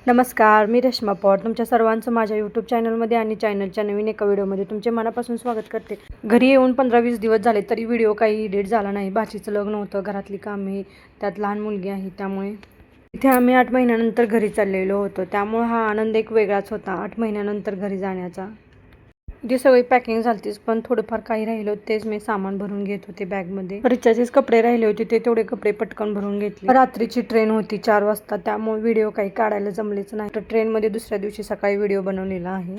नमस्कार, मी रेश्मा पवार तुमच्या सर्वांचं माझ्या यूट्यूब चॅनलमध्ये आणि चॅनलच्या नवीन एका व्हिडिओमध्ये तुमचे मनापासून स्वागत करते. घरी येऊन 15-20 दिवस झाले तरी व्हिडिओ काही एडिट झाला नाही. भाचीचं लग्न होतं, घरातली कामे, त्यात लहान मुलगी आहे, त्यामुळे इथे आम्ही 8 महिन्यानंतर घरी चाललेलो होतो. त्यामुळे हा आनंद एक वेगळाच होता 8 महिन्यानंतर घरी जाण्याचा. इथे सगळी पॅकिंग झालीच, पण थोडंफार काही राहिलं तेच मी सामान भरून घेत होते बॅगमध्ये. रिचाचेच कपडे राहिले होते, ते तेवढे कपडे पटकन भरून घेतले. रात्रीची ट्रेन होती 4 वाजता, त्यामुळे व्हिडिओ काही काढायला जमलेच नाही. तर ट्रेनमध्ये दुसऱ्या दिवशी सकाळी व्हिडिओ बनवलेला आहे.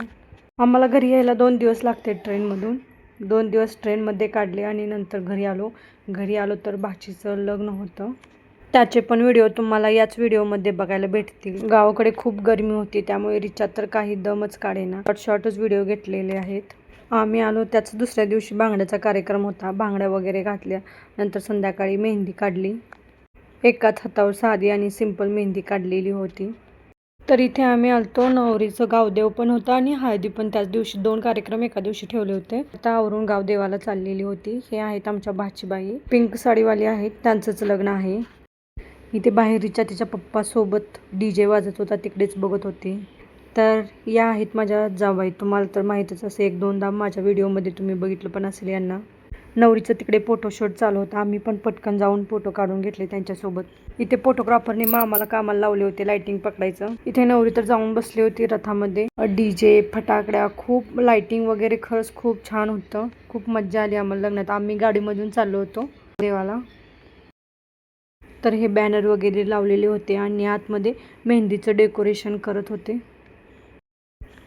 आम्हाला घरी यायला 2 दिवस लागते ट्रेनमधून. 2 दिवस ट्रेनमध्ये काढले आणि नंतर घरी आलो तर भाचीचं लग्न होतं. त्याचे पण व्हिडिओ तुम्हाला याच व्हिडिओमध्ये बघायला भेटतील. गावाकडे खूप गरमी होती, त्यामुळे रिचा तर काही दमच काढेना. शॉर्टच व्हिडिओ घेतलेले आहेत. आम्ही आलो त्याच दुसऱ्या दिवशी बांगड्याचा कार्यक्रम होता. बांगड्या वगैरे घातल्या. नंतर संध्याकाळी मेहंदी काढली. एकाच हातावर साधी आणि सिंपल मेहंदी काढलेली होती. तर इथे आम्ही आलतो, नवरीचं गावदेव पण होतं आणि हळदी पण त्याच दिवशी. 2 कार्यक्रम एका दिवशी ठेवले होते. आता आवरून गावदेवाला चाललेली होती. हे आहेत आमच्या भाचीबाई, पिंक साडीवाली आहेत, त्यांचंच लग्न आहे. इथे बाहेर रिचा तिच्या पप्पासोबत DJ वाजत होता, तिकडेच बघत होते. तर या आहेत माझ्या जावबाई. तुम्हाला तर माहीतच असेल, 1-2दा माझ्या व्हिडिओमध्ये तुम्ही बघितलं पण असेल यांना. नवरीचं तिकडे फोटोशूट चालू होतं. आम्ही पण पटकन जाऊन फोटो काढून घेतले त्यांच्यासोबत. इथे फोटोग्राफरने आम्हाला कामाला लावले होते लाइटिंग पकडायचं. इथे नवरी तर जाऊन बसली होती रथामध्ये. DJ, फटाकड्या, खूप लाइटिंग वगैरे, खरंच खूप छान होतं. खूप मज्जा आली आम्हाला लग्नात. आम्ही गाडीमधून चाललो होतो देवाला. तर हे बॅनर वगैरे लावलेले होते आणि आतमध्ये मेहंदीचं डेकोरेशन करत होते.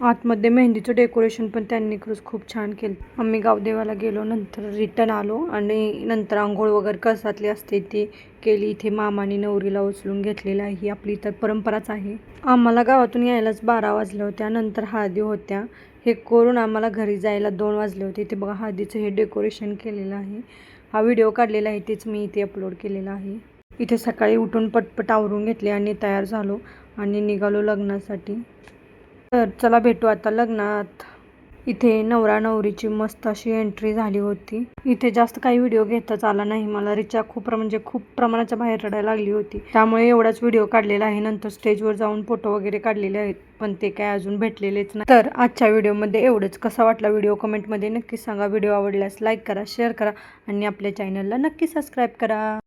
आतमध्ये मेहंदीचं डेकोरेशन पण त्यांनी खरंच खूप छान केलं. आम्ही गावदेवाला गेलो, नंतर रिटर्न आलो आणि नंतर आंघोळ वगैरे कळसातली असते ती केली. इथे मामाने नवरीला उचलून घेतलेलं आहे, ही आपली तर परंपराच आहे. आम्हाला गावातून यायलाच 12 वाजल्या होत्या. नंतर हळदी होत्या. हे करून आम्हाला घरी जायला 2 वाजले होते. इथे बघा हळदीचं हे डेकोरेशन केलेलं आहे. हा व्हिडिओ काढलेला आहे, तेच मी इथे अपलोड केलेला आहे. इथे सकाळी उठून पटपट आवरून घेतले आणि तयार झालो आणि निघालो लग्नासाठी. तर चला भेटू आता लग्नात. इथे नवरा नवरीची मस्त अशी एंट्री झाली होती. इथे जास्त काही व्हिडिओ घेताच आला नाही मला. रिचा खूप प्रमाणाच्या बाहेर रडायला लागली होती, त्यामुळे एवढाच व्हिडिओ काढलेला आहे. नंतर स्टेजवर जाऊन फोटो वगैरे काढलेले आहेत, पण ते काय अजून भेटलेलेच नाही. तर आजच्या व्हिडिओमध्ये एवढंच. कसा वाटला व्हिडिओ कमेंटमध्ये नक्की सांगा. व्हिडिओ आवडल्यास लाईक करा, शेअर करा आणि आपल्या चॅनलला नक्की सबस्क्राईब करा.